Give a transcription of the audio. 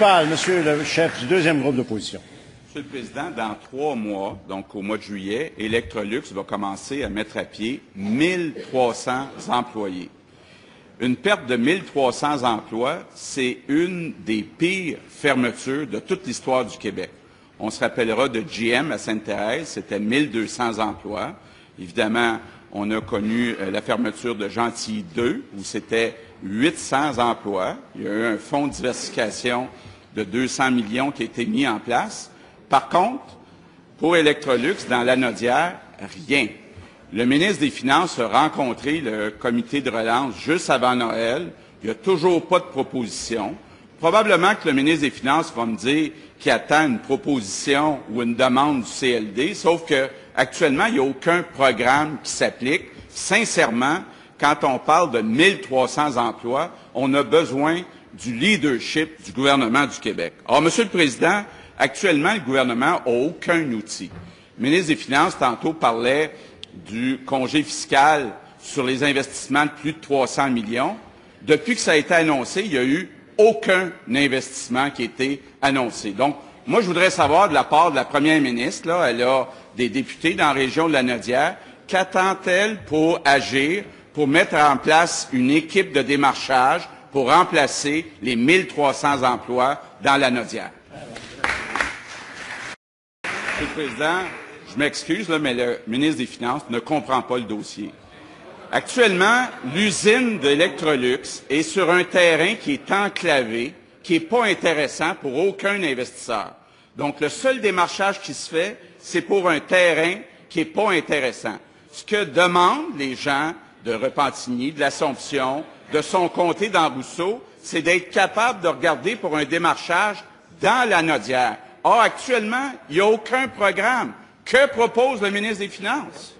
Monsieur le chef du deuxième groupe d'opposition. Monsieur le Président, dans 3 mois, donc au mois de juillet, Electrolux va commencer à mettre à pied 1300 employés. Une perte de 1300 emplois, c'est une des pires fermetures de toute l'histoire du Québec. On se rappellera de GM à Sainte-Thérèse, c'était 1200 emplois. Évidemment, on a connu la fermeture de Gentilly 2, où c'était 800 emplois. Il y a eu un fonds de diversification de 200 millions qui a été mis en place. Par contre, pour Electrolux, dans l'Anaudière, rien. Le ministre des Finances a rencontré le comité de relance juste avant Noël. Il n'y a toujours pas de proposition. Probablement que le ministre des Finances va me dire qu'il attend une proposition ou une demande du CLD, sauf que actuellement, il n'y a aucun programme qui s'applique. Sincèrement, quand on parle de 1300 emplois, on a besoin du leadership du gouvernement du Québec. Or, Monsieur le Président, actuellement, le gouvernement n'a aucun outil. Le ministre des Finances, tantôt, parlait du congé fiscal sur les investissements de plus de 300 millions. Depuis que ça a été annoncé, il n'y a eu aucun investissement qui a été annoncé. Donc, moi, je voudrais savoir de la part de la première ministre, là, elle a des députés dans la région de l'Anaudière, qu'attend-elle pour agir, pour mettre en place une équipe de démarchage pour remplacer les 1300 emplois dans l'Anaudière? Monsieur le Président, je m'excuse, mais le ministre des Finances ne comprend pas le dossier. Actuellement, l'usine d'Electrolux est sur un terrain qui est enclavé, qui n'est pas intéressant pour aucun investisseur. Donc, le seul démarchage qui se fait, c'est pour un terrain qui n'est pas intéressant. Ce que demandent les gens de Repentigny, de l'Assomption, de son comté d'Embrousseau, c'est d'être capable de regarder pour un démarchage dans l'Anaudière. Or, actuellement, il n'y a aucun programme. Que propose le ministre des Finances?